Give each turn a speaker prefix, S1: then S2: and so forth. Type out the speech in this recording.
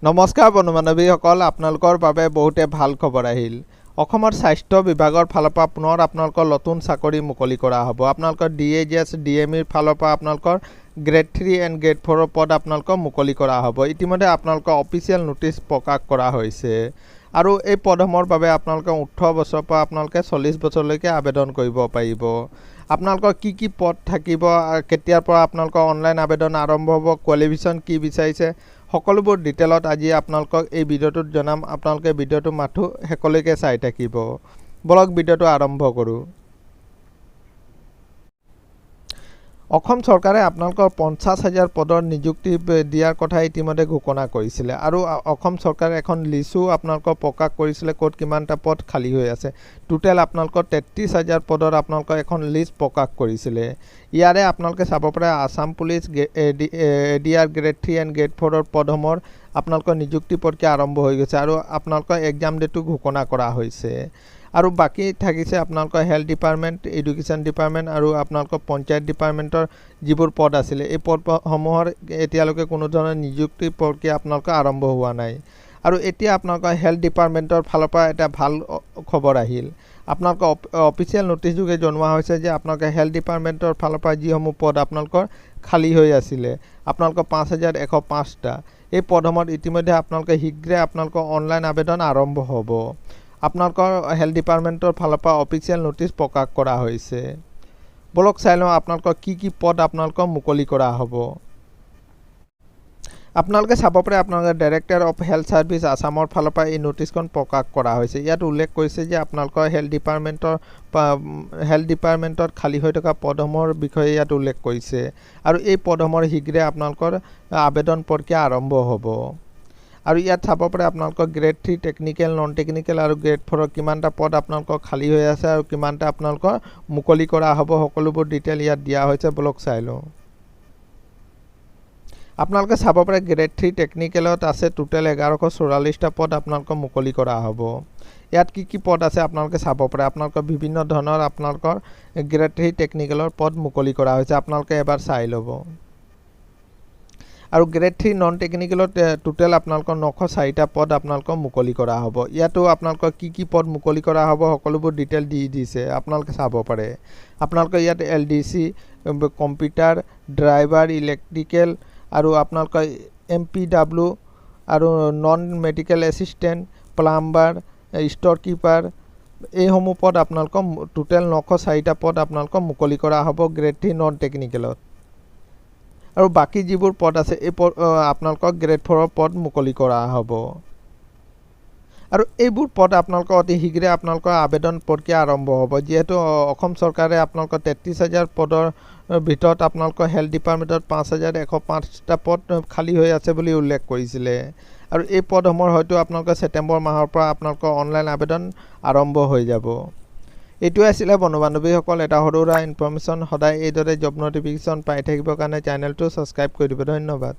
S1: নমস্কাৰ বন্ধু বান্ধৱীসকল, আপোনালোকৰ বাবে বহুতে ভাল খবৰ আহিল। অসমৰ স্বাস্থ্য বিভাগৰ ফালৰ পৰা পুনৰ আপোনালোকৰ নতুন চাকৰি মুকলি কৰা হ'ব। আপোনালোকৰ DAGS DMEৰ ফালৰ পৰা আপোনালোকৰ গ্ৰেড 3 এণ্ড গ্ৰেড 4ৰ পদ আপোনালোকৰ মুকলি কৰা হ'ব। ইতিমধ্যে আপোনালোকৰ অফিচিয়েল নোটিছ প্ৰকাশ কৰা হৈছে আৰু এই পদসমূহৰ বাবে আপোনালোকে 18 বছৰৰ পৰা আপোনালোকে 40 বছৰলৈকে আবেদন কৰিব পাৰিব। আপোনালোকৰ কি পদ থাকিব, কেতিয়াৰ পৰা আপোনালোকৰ অনলাইন আবেদন আৰম্ভ হ'ব, কোৱালিফিকেশ্যন কি বিচাৰিছে, সকলোবোৰ ডিটেইলত আজি আপোনালোকক এই ভিডিঅ'টোত জনাম। আপোনালোকে ভিডিঅ'টো মাথো শেষলৈকে চাই থাকিব। বলক ভিডিঅ'টো আৰম্ভ কৰোঁ। অসম চৰকাৰে আপোনালোকৰ 50,000 পদৰ নিযুক্তি দিয়াৰ কথা ইতিমধ্যে ঘোষণা কৰিছিলে আৰু অসম চৰকাৰে এখন লিষ্টো আপোনালোকৰ প্ৰকাশ কৰিছিলে ক'ত কিমানটা পদ খালী হৈ আছে। টোটেল আপোনালোকৰ 33,000 পদৰ আপোনালোকৰ এখন লিষ্ট প্ৰকাশ কৰিছিলে। ইয়াৰে আপোনালোকে চাব পাৰে Assam police ADR grade 3 and grade 4ৰ পদসমূহৰ আপোনালোকৰ নিযুক্তি প্ৰক্ৰিয়া আৰম্ভ হৈ গৈছে আৰু আপোনালোকৰ এক্সাম ডেটো ঘোষণা কৰা হৈছে। আৰু বাকী থাকিছে আপোনালোকৰ হেল্থ ডিপাৰ্টমেণ্ট, এডুকেশ্যন ডিপাৰ্টমেণ্ট আৰু আপোনালোকৰ পঞ্চায়ত ডিপাৰ্টমেণ্টৰ যিবোৰ পদ আছিলে, এই পদসমূহৰ এতিয়ালৈকে কোনো ধৰণৰ নিযুক্তি প্ৰক্ৰিয়া আপোনালোকৰ আৰম্ভ হোৱা নাই। আৰু এতিয়া আপোনালোকৰ হেল্থ ডিপাৰ্টমেণ্টৰ ফালৰ পৰা এটা ভাল খবৰ আহিল। আপোনালোকৰ অফিচিয়েল নোটিছ যোগে জনোৱা হৈছে যে আপোনালোকে হেল্থ ডিপাৰ্টমেণ্টৰ ফালৰ পৰা যিসমূহ পদ আপোনালোকৰ খালী হৈ আছিলে, আপোনালোকৰ 5,105টা, এই পদসমূহত ইতিমধ্যে আপোনালোকে শীঘ্ৰে আপোনালোকৰ অনলাইন আবেদন আৰম্ভ হ'ব। আপোনালোকৰ হেল্থ ডিপাৰ্টমেণ্টৰ ফালৰ পৰা অফিচিয়েল নোটিছ প্ৰকাশ কৰা হৈছে। বলক চাই লওঁ আপোনালোকৰ কি পদ আপোনালোকৰ মুকলি কৰা হ'ব। আপোনালোকে চাব পাৰে আপোনালোকে ডাইৰেক্টৰ অফ হেল্থ ছাৰ্ভিচ আছামৰ ফালৰ পৰা এই নোটিছখন প্ৰকাশ কৰা হৈছে। ইয়াত উল্লেখ কৰিছে যে আপোনালোকৰ হেল্থ ডিপাৰ্টমেণ্টত খালী হৈ থকা পদসমূহৰ বিষয়ে ইয়াত উল্লেখ কৰিছে আৰু এই পদসমূহৰ শীঘ্ৰে আপোনালোকৰ আবেদন প্ৰক্ৰিয়া আৰম্ভ হ'ব। আৰু ইয়াত চাব পাৰে আপোনালোকৰ গ্ৰেড 3 টেকনিকেল, নন টেকনিকেল আৰু গ্ৰেড 4ৰ কিমানটা পদ আপোনালোকৰ খালী হৈ আছে আৰু কিমানটা আপোনালোকৰ মুকলি কৰা হ'ব, সকলোবোৰ ডিটেইল ইয়াত দিয়া হৈছে। বলক চাই লওঁ। আপোনালোকে চাব পাৰে গ্ৰেড 3 টেকনিকেলত আছে টোটেল 1144টা পদ আপোনালোকৰ মুকলি কৰা হ'ব। ইয়াত কি পদ আছে আপোনালোকে চাব পাৰে। আপোনালোকৰ বিভিন্ন ধৰণৰ আপোনালোকৰ গ্ৰেড 3 টেকনিকেলৰ পদ মুকলি কৰা হৈছে, আপোনালোকে এবাৰ চাই ল'ব। আৰু গ্ৰেড 3 নন টেকনিকেলত টোটেল আপোনালোকৰ 904টা পদ আপোনালোকৰ মুকলি কৰা হ'ব। ইয়াতো আপোনালোকৰ কি পদ মুকলি কৰা হ'ব, সকলোবোৰ ডিটেইল দি দিছে, আপোনালোকে চাব পাৰে। আপোনালোকৰ ইয়াত LDC, কম্পিউটাৰ, ড্ৰাইভাৰ, ইলেক্ট্ৰিকেল আৰু আপোনালোকৰ MPW আৰু non medical assistant, plumber, store keeper, এইসমূহ পদ আপোনালোকৰ টোটেল 904টা পদ আপোনালোকৰ মুকলি কৰা হ'ব গ্ৰেড 3 নন টেকনিকেলত। আৰু বাকী যিবোৰ পদ আছে এই আপোনালোকৰ গ্ৰেড 4ৰ পদ মুকলি কৰা হ'ব। আৰু এইবোৰ পদ আপোনালোকৰ অতি শীঘ্ৰে আপোনালোকৰ আবেদন প্ৰক্ৰিয়া আৰম্ভ হ'ব। যিহেতু অসম চৰকাৰে আপোনালোকৰ 33,000 পদৰ ভিতৰত আপোনালোকৰ হেল্থ ডিপাৰ্টমেণ্টত 5,105টা পদ খালী হৈ আছে বুলি উল্লেখ কৰিছিলে আৰু এই পদসমূহৰ হয়তো আপোনালোকৰ ছেপ্টেম্বৰ মাহৰ পৰা আপোনালোকৰ অনলাইন আবেদন আৰম্ভ হৈ যাব। এইটোৱে আছিলে বন্ধু বান্ধৱীসকল এটা সৰু সুৰা ইনফৰ্মেশ্যন। সদায় এইদৰে জব নটিফিকেশ্যন পাই থাকিবৰ কাৰণে চেনেলটো ছাবস্ক্ৰাইব কৰি দিব। ধন্যবাদ।